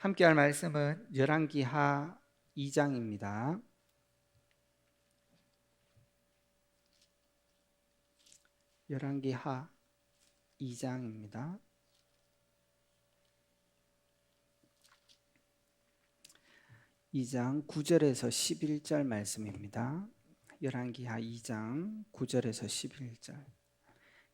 함께 할 말씀은 열왕기하 2장입니다. 열왕기하 2장입니다. 이 장 9절에서 11절 말씀입니다. 열왕기하 2장 9절에서 11절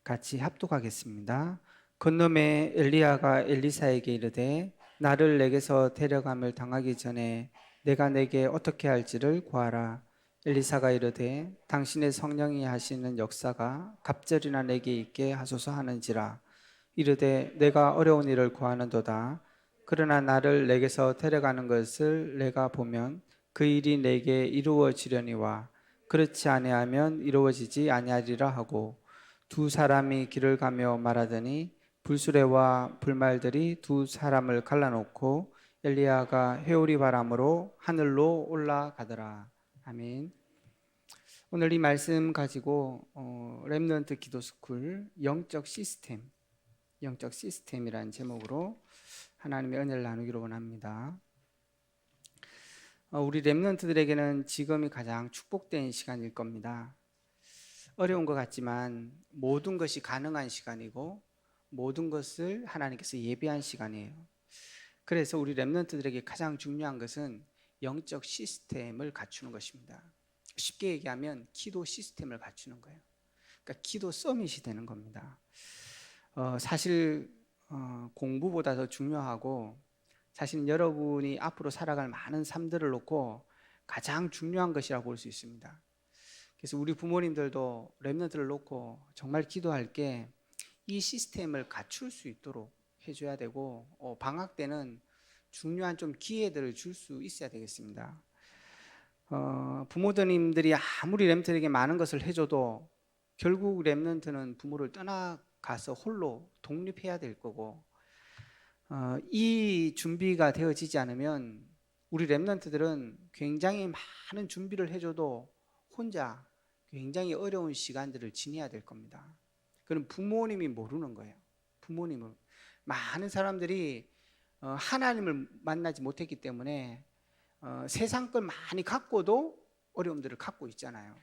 같이 합독하겠습니다. 건너매 엘리야가 엘리사에게 이르되 나를 내게서 데려감을 당하기 전에 내가 내게 어떻게 할지를 구하라. 엘리사가 이르되 당신의 성령이 하시는 역사가 갑절이나 내게 있게 하소서 하는지라. 이르되 내가 어려운 일을 구하는도다. 그러나 나를 내게서 데려가는 것을 내가 보면 그 일이 내게 이루어지려니와 그렇지 아니하면 이루어지지 아니하리라 하고 두 사람이 길을 가며 말하더니 불수레와 불말들이 두 사람을 갈라놓고 엘리야가 회오리 바람으로 하늘로 올라가더라. 아멘. 오늘 이 말씀 가지고 렘넌트 기도스쿨 영적 시스템이라는 제목으로 하나님의 은혜를 나누기로 원합니다. 우리 렘넌트들에게는 지금이 가장 축복된 시간일 겁니다. 어려운 것 같지만 모든 것이 가능한 시간이고 모든 것을 하나님께서 예비한 시간이에요. 그래서 우리 렘넌트들에게 가장 중요한 것은 영적 시스템을 갖추는 것입니다. 쉽게 얘기하면 기도 시스템을 갖추는 거예요. 그러니까 기도 서밋이 되는 겁니다. 사실 공부보다 더 중요하고 사실 여러분이 앞으로 살아갈 많은 삶들을 놓고 가장 중요한 것이라고 볼 수 있습니다. 그래서 우리 부모님들도 렘넌트를 놓고 정말 기도할 게 이 시스템을 갖출 수 있도록 해줘야 되고 방학 때는 중요한 좀 기회들을 줄 수 있어야 되겠습니다. 부모님들이 아무리 렘넌트에게 많은 것을 해줘도 결국 렘넌트는 부모를 떠나가서 홀로 독립해야 될 거고 이 준비가 되어지지 않으면 우리 렘넌트들은 굉장히 많은 준비를 해줘도 혼자 굉장히 어려운 시간들을 지내야 될 겁니다. 그럼 부모님이 모르는 거예요. 부모님을 많은 사람들이 하나님을 만나지 못했기 때문에 세상 걸 많이 갖고도 어려움들을 갖고 있잖아요.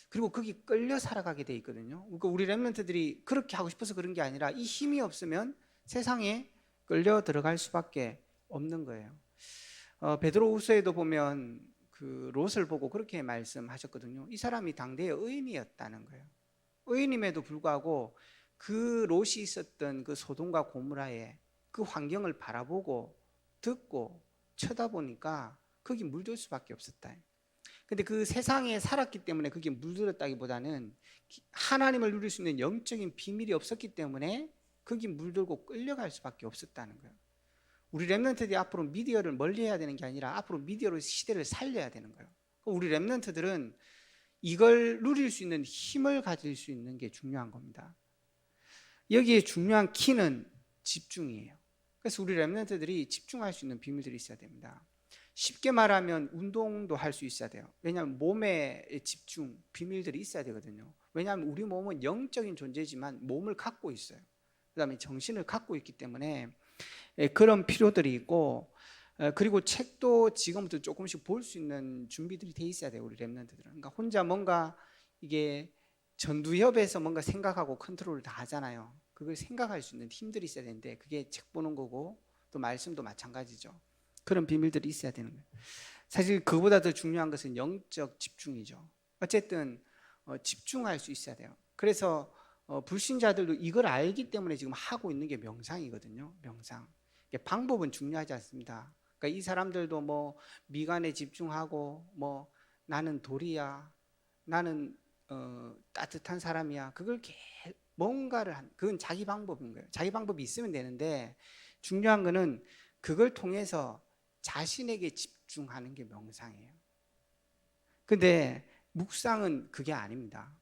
그리고 거기 끌려 살아가게 돼 있거든요. 그러니까 우리 렘넌트들이 그렇게 하고 싶어서 그런 게 아니라 이 힘이 없으면 세상에 끌려 들어갈 수밖에 없는 거예요. 베드로후서에도 보면 그 롯을 보고 그렇게 말씀하셨거든요. 이 사람이 당대의 의인이었다는 거예요. 의인임에도 불구하고 그 롯이 있었던 그 소돔과 고모라의 그 환경을 바라보고 듣고 쳐다보니까 거기 물들 수밖에 없었다. 근데 그 세상에 살았기 때문에 그게 물들었다기보다는 하나님을 누릴 수 있는 영적인 비밀이 없었기 때문에 거기 물들고 끌려갈 수밖에 없었다는 거예요. 우리 렘넌트들이 앞으로 미디어를 멀리해야 되는 게 아니라 앞으로 미디어로 시대를 살려야 되는 거예요. 우리 렘넌트들은 이걸 누릴 수 있는 힘을 가질 수 있는 게 중요한 겁니다. 여기에 중요한 키는 집중이에요. 그래서 우리 렘넌트들이 집중할 수 있는 비밀들이 있어야 됩니다. 쉽게 말하면 운동도 할 수 있어야 돼요. 왜냐하면 몸에 집중, 비밀들이 있어야 되거든요. 왜냐하면 우리 몸은 영적인 존재지만 몸을 갖고 있어요. 그 다음에 정신을 갖고 있기 때문에 그런 필요들이 있고, 그리고 책도 지금부터 조금씩 볼 수 있는 준비들이 돼 있어야 돼요. 우리 렘넌트들은. 그러니까 혼자 뭔가 이게 전두협에서 뭔가 생각하고 컨트롤을 다 하잖아요. 그걸 생각할 수 있는 힘들이 있어야 되는데 그게 책 보는 거고 또 말씀도 마찬가지죠. 그런 비밀들이 있어야 되는 거예요. 사실 그보다 더 중요한 것은 영적 집중이죠. 어쨌든 집중할 수 있어야 돼요. 그래서 불신자들도 이걸 알기 때문에 지금 하고 있는 게 명상이거든요. 명상. 방법은 중요하지 않습니다. 그러니까 이 사람들도 뭐 미간에 집중하고 뭐 나는 돌이야, 나는 따뜻한 사람이야. 그걸 뭔가를 그건 자기 방법인 거예요. 자기 방법이 있으면 되는데 중요한 거는 그걸 통해서 자신에게 집중하는 게 명상이에요. 근데 묵상은 그게 아닙니다.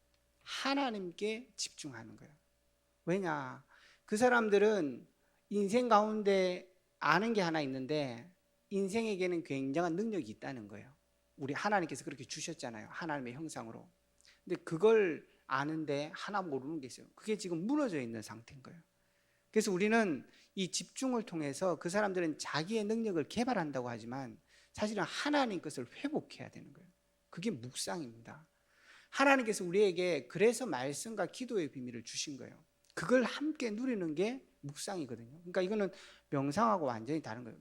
하나님께 집중하는 거예요. 왜냐? 그 사람들은 인생 가운데 아는 게 하나 있는데 인생에게는 굉장한 능력이 있다는 거예요. 우리 하나님께서 그렇게 주셨잖아요. 하나님의 형상으로. 근데 그걸 아는데 하나 모르는 게 있어요. 그게 지금 무너져 있는 상태인 거예요. 그래서 우리는 이 집중을 통해서 그 사람들은 자기의 능력을 개발한다고 하지만 사실은 하나님 것을 회복해야 되는 거예요. 그게 묵상입니다. 하나님께서 우리에게 그래서 말씀과 기도의 비밀을 주신 거예요. 그걸 함께 누리는 게 묵상이거든요. 그러니까 이거는 명상하고 완전히 다른 거예요.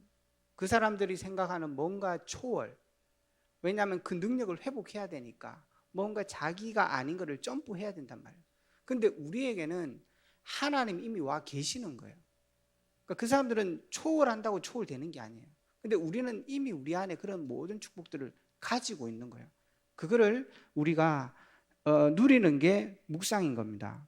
그 사람들이 생각하는 뭔가 초월, 왜냐하면 그 능력을 회복해야 되니까 뭔가 자기가 아닌 거를 점프해야 된단 말이에요. 근데 우리에게는 하나님 이미 와 계시는 거예요. 그러니까 그 사람들은 초월한다고 초월되는 게 아니에요. 근데 우리는 이미 우리 안에 그런 모든 축복들을 가지고 있는 거예요. 그거를 우리가 누리는 게 묵상인 겁니다.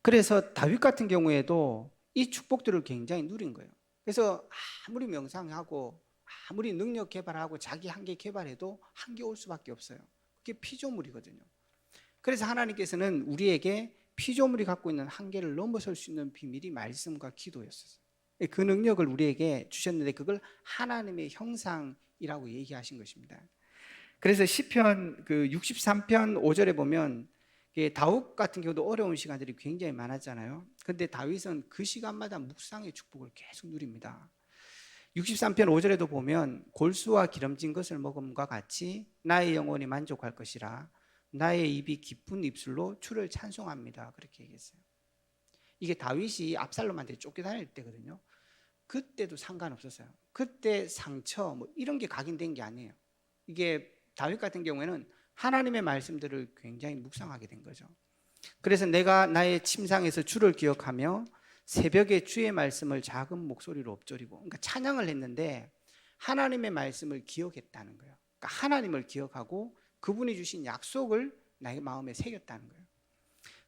그래서 다윗 같은 경우에도 이 축복들을 굉장히 누린 거예요. 그래서 아무리 명상하고 아무리 능력 개발하고 자기 한계 개발해도 한계 올 수밖에 없어요. 그게 피조물이거든요. 그래서 하나님께서는 우리에게 피조물이 갖고 있는 한계를 넘어설 수 있는 비밀이 말씀과 기도였어요. 그 능력을 우리에게 주셨는데 그걸 하나님의 형상이라고 얘기하신 것입니다. 그래서 시편 그 63편 5절에 보면 다윗 같은 경우도 어려운 시간들이 굉장히 많았잖아요. 근데 다윗은 그 시간마다 묵상의 축복을 계속 누립니다. 63편 5절에도 보면 골수와 기름진 것을 먹음과 같이 나의 영혼이 만족할 것이라 나의 입이 기쁜 입술로 주를 찬송합니다. 그렇게 얘기했어요. 이게 다윗이 압살롬한테 쫓겨다닐 때거든요. 그때도 상관없었어요. 그때 상처 뭐 이런 게 각인된 게 아니에요. 이게 다윗 같은 경우에는 하나님의 말씀들을 굉장히 묵상하게 된 거죠. 그래서 내가 나의 침상에서 주를 기억하며 새벽에 주의 말씀을 작은 목소리로 엎조리고, 그러니까 찬양을 했는데 하나님의 말씀을 기억했다는 거예요. 그러니까 하나님을 기억하고 그분이 주신 약속을 나의 마음에 새겼다는 거예요.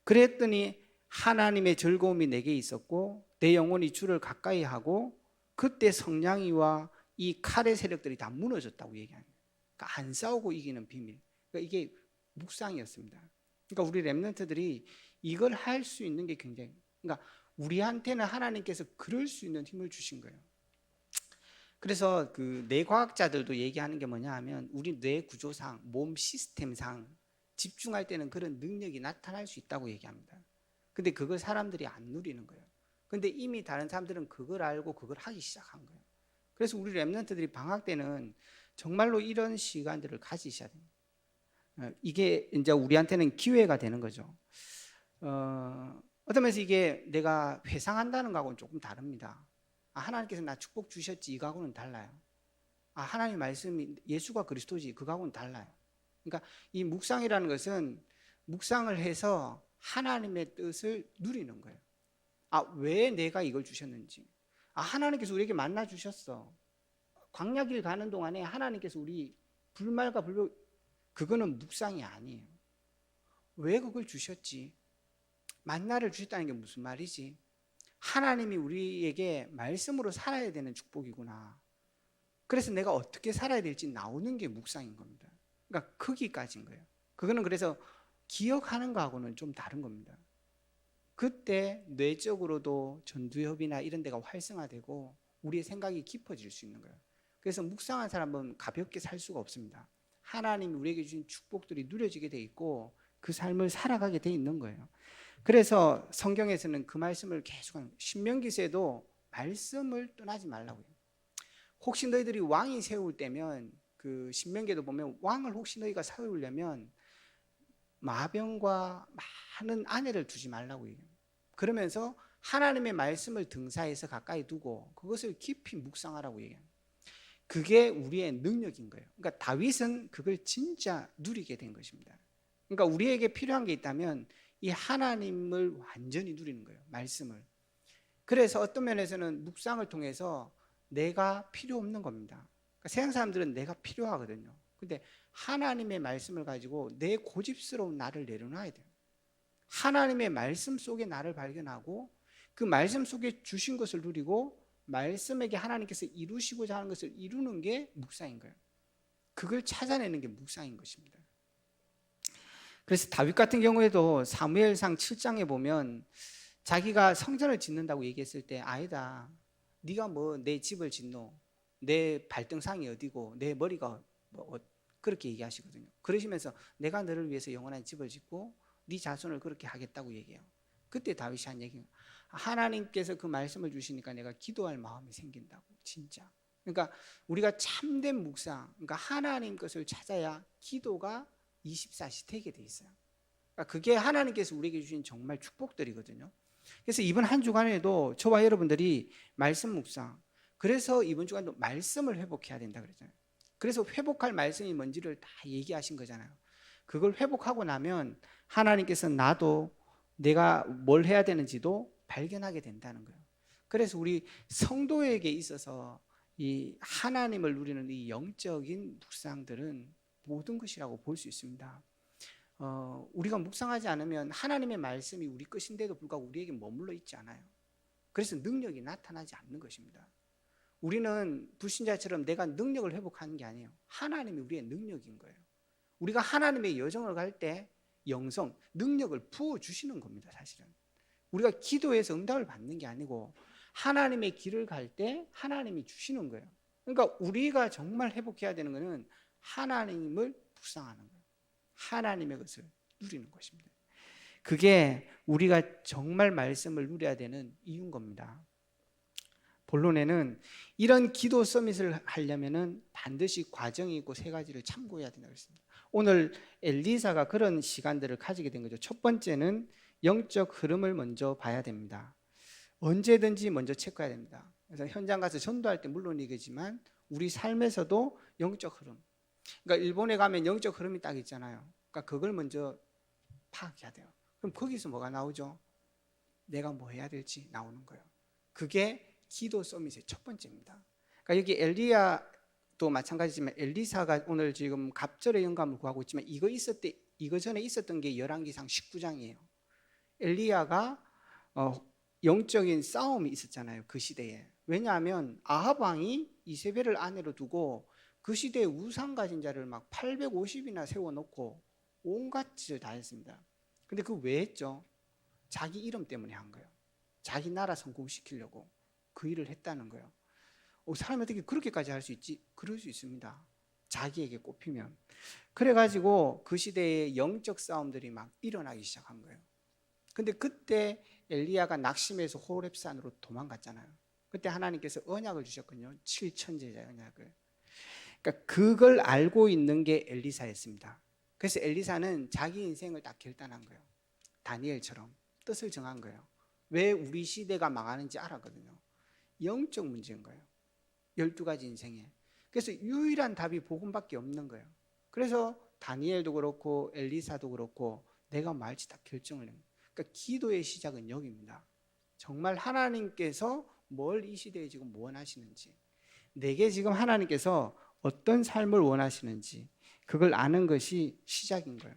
그랬더니 하나님의 즐거움이 내게 있었고 내 영혼이 주를 가까이 하고 그때 성냥이와 이 칼의 세력들이 다 무너졌다고 얘기하는 거예요. 그러니까 안 싸우고 이기는 비밀. 그러니까 이게 묵상이었습니다. 그러니까 우리 렘넌트들이 이걸 할 수 있는 게 굉장히, 그러니까 우리한테는 하나님께서 그럴 수 있는 힘을 주신 거예요. 그래서 그 뇌과학자들도 얘기하는 게 뭐냐 하면 우리 뇌 구조상, 몸 시스템상 집중할 때는 그런 능력이 나타날 수 있다고 얘기합니다. 근데 그걸 사람들이 안 누리는 거예요. 근데 이미 다른 사람들은 그걸 알고 그걸 하기 시작한 거예요. 그래서 우리 렘넌트들이 방학 때는 정말로 이런 시간들을 가지셔야 됩니다. 이게 이제 우리한테는 기회가 되는 거죠. 어떤 면에서 이게 내가 회상한다는 거하고는 조금 다릅니다. 하나님께서 나 축복 주셨지 이거하고는 달라요. 하나님 말씀이 예수가 그리스도지 그거하고는 달라요. 그러니까 이 묵상이라는 것은 묵상을 해서 하나님의 뜻을 누리는 거예요. 왜 내가 이걸 주셨는지. 하나님께서 우리에게 만나 주셨어. 광야길 가는 동안에 하나님께서 우리 불말과 불교, 그거는 묵상이 아니에요. 왜 그걸 주셨지? 만나를 주셨다는 게 무슨 말이지? 하나님이 우리에게 말씀으로 살아야 되는 축복이구나. 그래서 내가 어떻게 살아야 될지 나오는 게 묵상인 겁니다. 그러니까 거기까지인 거예요. 그거는 그래서 기억하는 거하고는 좀 다른 겁니다. 그때 뇌적으로도 전두엽이나 이런 데가 활성화되고 우리의 생각이 깊어질 수 있는 거예요. 그래서 묵상한 사람은 가볍게 살 수가 없습니다. 하나님이 우리에게 주신 축복들이 누려지게 돼 있고 그 삶을 살아가게 돼 있는 거예요. 그래서 성경에서는 그 말씀을 계속 신명기서에도 말씀을 떠나지 말라고요. 혹시 너희들이 왕이 세울 때면 그 신명기에도 보면 왕을 혹시 너희가 세우려면 마병과 많은 아내를 두지 말라고 얘기해요. 그러면서 하나님의 말씀을 등사해서 가까이 두고 그것을 깊이 묵상하라고 얘기해요. 그게 우리의 능력인 거예요. 그러니까 다윗은 그걸 진짜 누리게 된 것입니다. 그러니까 우리에게 필요한 게 있다면 이 하나님을 완전히 누리는 거예요. 말씀을. 그래서 어떤 면에서는 묵상을 통해서 내가 필요 없는 겁니다. 그러니까 세상 사람들은 내가 필요하거든요. 근데 하나님의 말씀을 가지고 내 고집스러운 나를 내려놔야 돼요. 하나님의 말씀 속에 나를 발견하고 그 말씀 속에 주신 것을 누리고 말씀에게 하나님께서 이루시고자 하는 것을 이루는 게 묵상인 거예요. 그걸 찾아내는 게 묵상인 것입니다. 그래서 다윗 같은 경우에도 사무엘상 7장에 보면 자기가 성전을 짓는다고 얘기했을 때 아니다. 네가 뭐 내 집을 짓노? 내 발등상이 어디고 내 머리가 뭐 그렇게 얘기하시거든요. 그러시면서 내가 너를 위해서 영원한 집을 짓고 네 자손을 그렇게 하겠다고 얘기해요. 그때 다윗이 한 얘기가 하나님께서 그 말씀을 주시니까 내가 기도할 마음이 생긴다고. 진짜. 그러니까 우리가 참된 묵상, 그러니까 하나님 것을 찾아야 기도가 24시 되게 돼 있어요. 그러니까 그게 하나님께서 우리에게 주신 정말 축복들이거든요. 그래서 이번 한 주간에도 저와 여러분들이 말씀 묵상, 그래서 이번 주간도 말씀을 회복해야 된다 그랬잖아요. 그래서 회복할 말씀이 뭔지를 다 얘기하신 거잖아요. 그걸 회복하고 나면 하나님께서 나도 내가 뭘 해야 되는지도 발견하게 된다는 거예요. 그래서 우리 성도에게 있어서 이 하나님을 누리는 이 영적인 묵상들은 모든 것이라고 볼 수 있습니다. 우리가 묵상하지 않으면 하나님의 말씀이 우리 것인데도 불구하고 우리에게 머물러 있지 않아요. 그래서 능력이 나타나지 않는 것입니다. 우리는 불신자처럼 내가 능력을 회복하는 게 아니에요. 하나님이 우리의 능력인 거예요. 우리가 하나님의 여정을 갈 때 영성, 능력을 부어주시는 겁니다. 사실은 우리가 기도해서 응답을 받는 게 아니고 하나님의 길을 갈 때 하나님이 주시는 거예요. 그러니까 우리가 정말 회복해야 되는 것은 하나님을 묵상하는 거예요. 하나님의 것을 누리는 것입니다. 그게 우리가 정말 말씀을 누려야 되는 이유인 겁니다. 본론에는 이런 기도 서밋을 하려면 반드시 과정이 있고 세 가지를 참고해야 된다고 했습니다. 오늘 엘리사가 그런 시간들을 가지게 된 거죠. 첫 번째는 영적 흐름을 먼저 봐야 됩니다. 언제든지 먼저 체크해야 됩니다. 그래서 현장 가서 전도할 때 물론이겠지만 우리 삶에서도 영적 흐름, 그러니까 일본에 가면 영적 흐름이 딱 있잖아요. 그러니까 그걸 먼저 파악해야 돼요. 그럼 거기서 뭐가 나오죠? 내가 뭐 해야 될지 나오는 거예요. 그게 기도 서밋의 첫 번째입니다. 그러니까 여기 엘리야도 마찬가지지만 엘리사가 오늘 지금 갑절의 영감을 구하고 있지만 이거 전에 있었던 게 열왕기상 19장이에요. 엘리야가 영적인 싸움이 있었잖아요. 그 시대에. 왜냐하면 아합 왕이 이세벨을 아내로 두고 그 시대에 우상 가진 자를 막 850이나 세워놓고 온갖 짓을 다 했습니다. 근데 그 왜 했죠? 자기 이름 때문에 한 거예요. 자기 나라 성공시키려고 그 일을 했다는 거예요. 사람이 어떻게 그렇게까지 할 수 있지? 그럴 수 있습니다. 자기에게 꼽히면. 그래가지고 그 시대에 영적 싸움들이 막 일어나기 시작한 거예요. 근데 그때 엘리야가 낙심해서 호렙산으로 도망갔잖아요. 그때 하나님께서 언약을 주셨거든요. 7천제자 언약을. 그러니까 그걸 알고 있는 게 엘리사였습니다. 그래서 엘리사는 자기 인생을 딱 결단한 거예요. 다니엘처럼 뜻을 정한 거예요. 왜 우리 시대가 망하는지 알았거든요. 영적 문제인 거예요. 12가지 인생에. 그래서 유일한 답이 복음밖에 없는 거예요. 그래서 다니엘도 그렇고 엘리사도 그렇고 내가 뭐 할지 다 결정을 냅니다. 그러니까 기도의 시작은 여기입니다. 정말 하나님께서 뭘 이 시대에 지금 원하시는지, 내게 지금 하나님께서 어떤 삶을 원하시는지 그걸 아는 것이 시작인 거예요.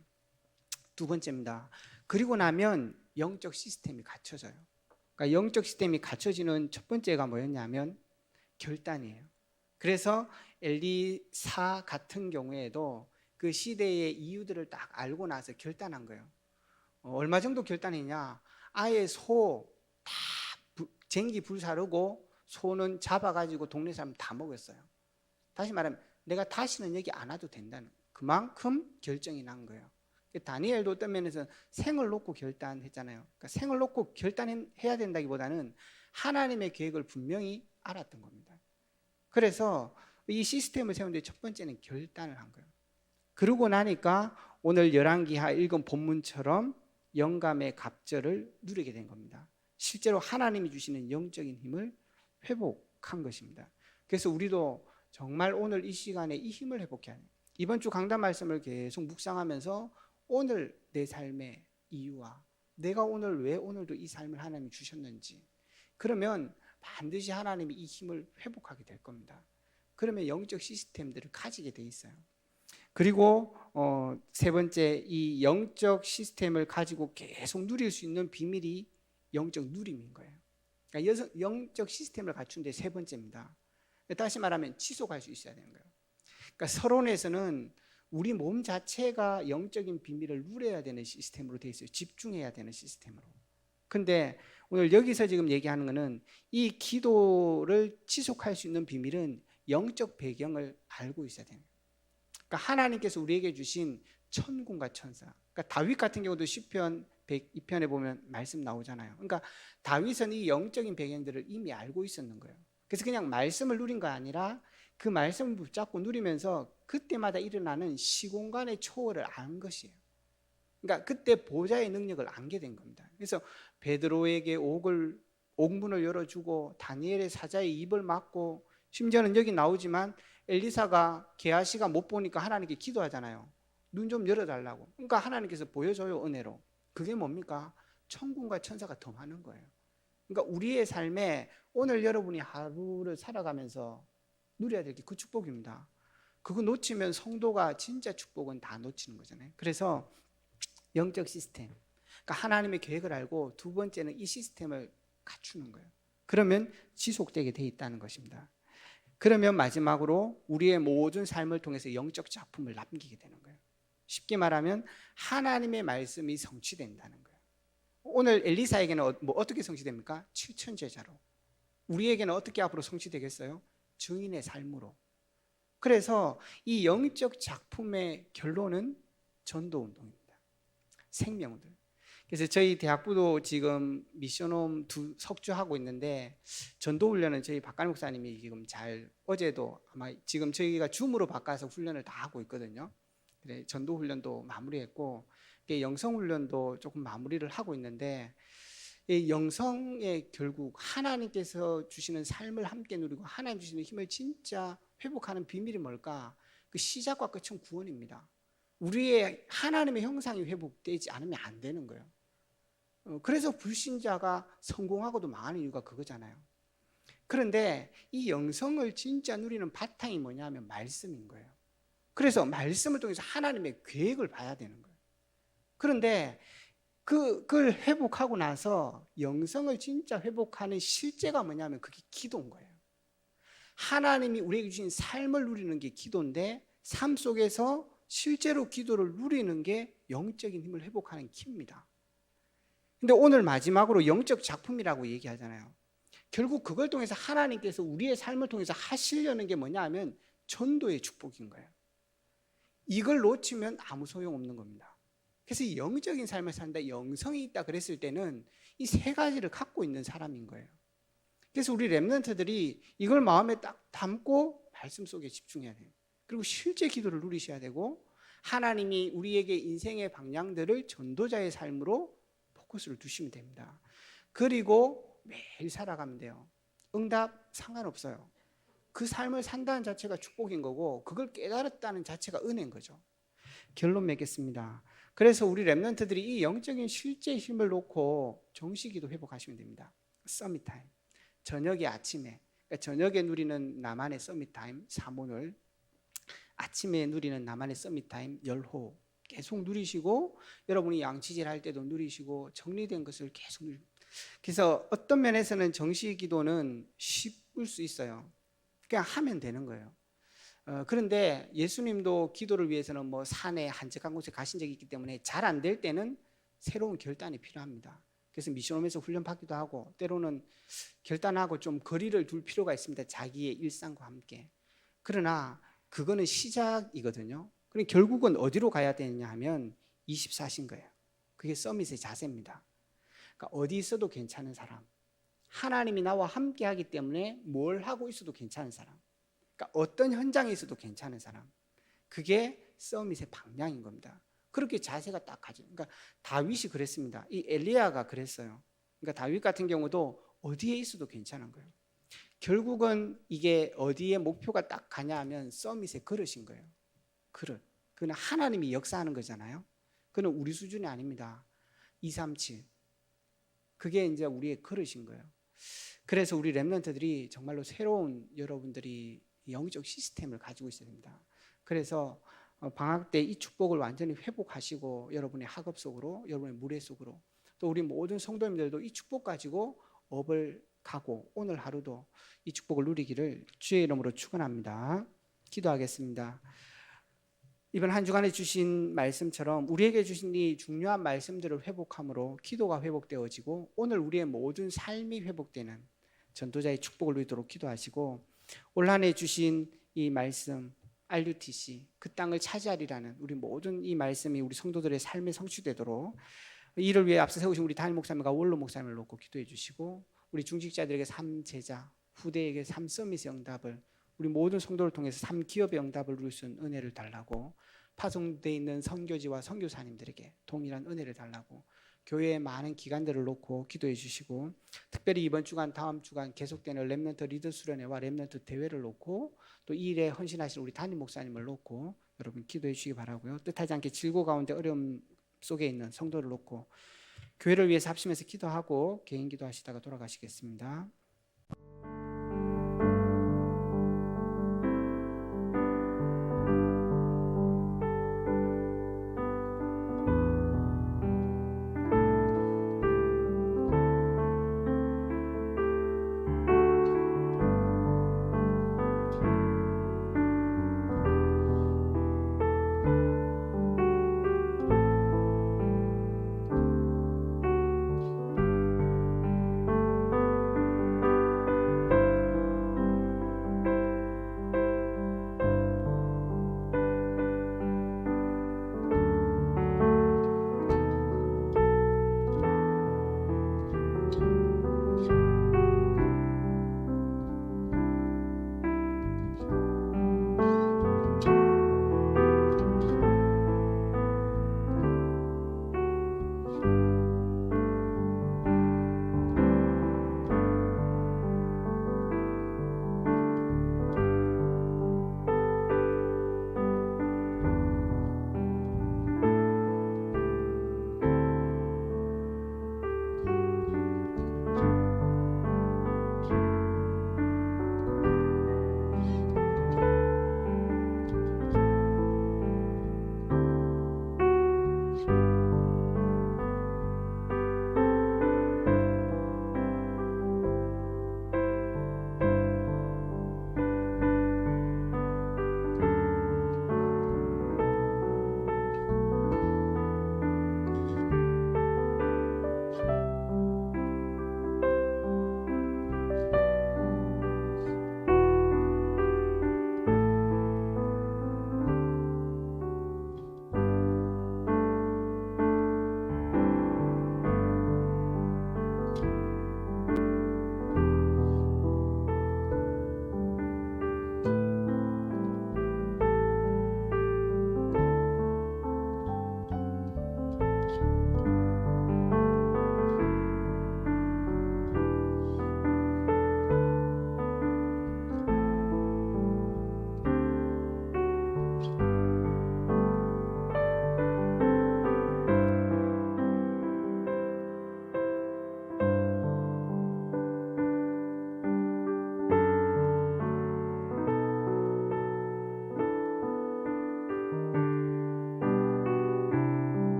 두 번째입니다. 그리고 나면 영적 시스템이 갖춰져요. 그러니까 영적 시스템이 갖춰지는 첫 번째가 뭐였냐면 결단이에요. 그래서 엘리사 같은 경우에도 그 시대의 이유들을 딱 알고 나서 결단한 거예요. 얼마 정도 결단했냐? 아예 소 다 쟁기 불사르고 소는 잡아가지고 동네 사람 다 먹었어요. 다시 말하면 내가 다시는 여기 안 와도 된다는 그만큼 결정이 난 거예요. 다니엘도 어떤 면에서 생을 놓고 결단했잖아요. 그러니까 생을 놓고 결단해야 된다기보다는 하나님의 계획을 분명히 알았던 겁니다. 그래서 이 시스템을 세우는데 첫 번째는 결단을 한 거예요. 그러고 나니까 오늘 열왕기하 읽은 본문처럼 영감의 갑절을 누리게 된 겁니다. 실제로 하나님이 주시는 영적인 힘을 회복한 것입니다. 그래서 우리도 정말 오늘 이 시간에 이 힘을 회복해야 해요. 이번 주 강단 말씀을 계속 묵상하면서 오늘 내 삶의 이유와 내가 오늘 왜 오늘도 이 삶을 하나님이 주셨는지, 그러면 반드시 하나님이 이 힘을 회복하게 될 겁니다. 그러면 영적 시스템들을 가지게 돼 있어요. 그리고 세 번째, 이 영적 시스템을 가지고 계속 누릴 수 있는 비밀이 영적 누림인 거예요. 그러니까 영적 시스템을 갖춘 데 세 번째입니다. 다시 말하면 지속할 수 있어야 되는 거예요. 그러니까 서론에서는 우리 몸 자체가 영적인 비밀을 누려야 되는 시스템으로 되어 있어요. 집중해야 되는 시스템으로. 근데 오늘 여기서 지금 얘기하는 것은 이 기도를 지속할 수 있는 비밀은 영적 배경을 알고 있어야 되는 거예요. 그러니까 하나님께서 우리에게 주신 천군과 천사, 그러니까 다윗 같은 경우도 시편 102편에 보면 말씀 나오잖아요. 그러니까 다윗은 이 영적인 배경들을 이미 알고 있었는 거예요. 그래서 그냥 말씀을 누린 거 아니라 그 말씀을 붙잡고 누리면서 그때마다 일어나는 시공간의 초월을 안 것이에요. 그러니까 그때 보좌의 능력을 안게 된 겁니다. 그래서 베드로에게 옥문을 열어주고 다니엘의 사자의 입을 막고, 심지어는 여기 나오지만 엘리사가 게하시가 못 보니까 하나님께 기도하잖아요. 눈 좀 열어달라고. 그러니까 하나님께서 보여줘요, 은혜로. 그게 뭡니까? 천군과 천사가 더 많은 거예요. 그러니까 우리의 삶에 오늘 여러분이 하루를 살아가면서 누려야 될 게 그 축복입니다. 그거 놓치면 성도가 진짜 축복은 다 놓치는 거잖아요. 그래서 영적 시스템, 그러니까 하나님의 계획을 알고, 두 번째는 이 시스템을 갖추는 거예요. 그러면 지속되게 돼 있다는 것입니다. 그러면 마지막으로 우리의 모든 삶을 통해서 영적 작품을 남기게 되는 거예요. 쉽게 말하면 하나님의 말씀이 성취된다는 거예요. 오늘 엘리사에게는 어떻게 성취됩니까? 7천 제자로. 우리에게는 어떻게 앞으로 성취되겠어요? 증인의 삶으로. 그래서 이 영적 작품의 결론은 전도운동입니다. 생명들. 그래서 저희 대학부도 지금 미션홈 석주하고 있는데, 전도훈련은 저희 박관 목사님이 지금 어제도 아마 지금 저희가 줌으로 바꿔서 훈련을 다 하고 있거든요. 그래, 전도훈련도 마무리했고, 영성훈련도 조금 마무리를 하고 있는데, 이 영성의 결국 하나님께서 주시는 삶을 함께 누리고 하나님 주시는 힘을 진짜 회복하는 비밀이 뭘까? 그 시작과 끝은 구원입니다. 우리의 하나님의 형상이 회복되지 않으면 안 되는 거예요. 그래서 불신자가 성공하고도 망하는 이유가 그거잖아요. 그런데 이 영성을 진짜 누리는 바탕이 뭐냐면 말씀인 거예요. 그래서 말씀을 통해서 하나님의 계획을 봐야 되는 거예요. 그런데 그걸 회복하고 나서 영성을 진짜 회복하는 실제가 뭐냐면 그게 기도인 거예요. 하나님이 우리에게 주신 삶을 누리는 게 기도인데, 삶 속에서 실제로 기도를 누리는 게 영적인 힘을 회복하는 키입니다. 근데 오늘 마지막으로 영적 작품이라고 얘기하잖아요. 결국 그걸 통해서 하나님께서 우리의 삶을 통해서 하시려는 게 뭐냐 하면 전도의 축복인 거예요. 이걸 놓치면 아무 소용없는 겁니다. 그래서 이 영적인 삶을 산다, 영성이 있다 그랬을 때는 이 세 가지를 갖고 있는 사람인 거예요. 그래서 우리 렘넌트들이 이걸 마음에 딱 담고 말씀 속에 집중해야 돼요. 그리고 실제 기도를 누리셔야 되고, 하나님이 우리에게 인생의 방향들을 전도자의 삶으로 포커스를 두시면 됩니다. 그리고 매일 살아가면 돼요. 응답 상관없어요. 그 삶을 산다는 자체가 축복인 거고, 그걸 깨달았다는 자체가 은혜인 거죠. 결론 맺겠습니다. 그래서 우리 렘넌트들이 이 영적인 실제 힘을 놓고 정식기도 회복하시면 됩니다. 서밋 타임, 저녁에 아침에, 그러니까 저녁에 누리는 나만의 서밋 타임 3오늘, 아침에 누리는 나만의 서밋 타임 10호 계속 누리시고, 여러분이 양치질 할 때도 누리시고, 정리된 것을 계속 누리고. 그래서 어떤 면에서는 정식 기도는 쉽을 수 있어요. 그냥 하면 되는 거예요. 그런데 예수님도 기도를 위해서는 뭐 산에 한적한 곳에 가신 적이 있기 때문에 잘 안 될 때는 새로운 결단이 필요합니다. 그래서 미션홈에서 훈련 받기도 하고, 때로는 결단하고 좀 거리를 둘 필요가 있습니다. 자기의 일상과 함께. 그러나 그거는 시작이거든요. 그럼 결국은 어디로 가야 되느냐 하면 24시인 거예요. 그게 서밋의 자세입니다. 그러니까 어디 있어도 괜찮은 사람, 하나님이 나와 함께 하기 때문에 뭘 하고 있어도 괜찮은 사람, 그러니까 어떤 현장에 있어도 괜찮은 사람, 그게 서밋의 방향인 겁니다. 그렇게 자세가 딱 가죠. 그러니까 다윗이 그랬습니다. 이 엘리야가 그랬어요. 그러니까 다윗 같은 경우도 어디에 있어도 괜찮은 거예요. 결국은 이게 어디에 목표가 딱 가냐 하면 서밋의 그릇인 거예요. 그릇. 그건 하나님이 역사하는 거잖아요. 그건 우리 수준이 아닙니다. 237. 그게 이제 우리의 그릇인 거예요. 그래서 우리 렘넌트들이 정말로 새로운 여러분들이 영적 시스템을 가지고 있어야 됩니다. 그래서 방학 때 이 축복을 완전히 회복하시고, 여러분의 학업 속으로, 여러분의 무례 속으로, 또 우리 모든 성도님들도 이 축복 가지고 업을 가고 오늘 하루도 이 축복을 누리기를 주의 이름으로 축원합니다. 기도하겠습니다. 이번 한 주간에 주신 말씀처럼 우리에게 주신 이 중요한 말씀들을 회복함으로 기도가 회복되어지고, 오늘 우리의 모든 삶이 회복되는 전도자의 축복을 누리도록 기도하시고, 올 한 해 주신 이 말씀 RUTC, 그 땅을 차지하리라는 우리 모든 이 말씀이 우리 성도들의 삶에 성취되도록 이를 위해 앞서 세우신 우리 담임 목사님과 원로 목사님을 놓고 기도해 주시고, 우리 중직자들에게 3제자, 후대에게 3서밋의 응답을, 우리 모든 성도를 통해서 3기업의 응답을 누릴 수 있는 은혜를 달라고, 파송되어 있는 선교지와 선교사님들에게 동일한 은혜를 달라고, 교회의 많은 기관들을 놓고 기도해 주시고, 특별히 이번 주간 다음 주간 계속되는 렘넌트 리더 수련회와 렘넌트 대회를 놓고, 또 이 일에 헌신하신 우리 담임 목사님을 놓고 여러분 기도해 주시기 바라고요. 뜻하지 않게 질고 가운데 어려움 속에 있는 성도를 놓고 교회를 위해서 합심해서 기도하고 개인 기도하시다가 돌아가시겠습니다.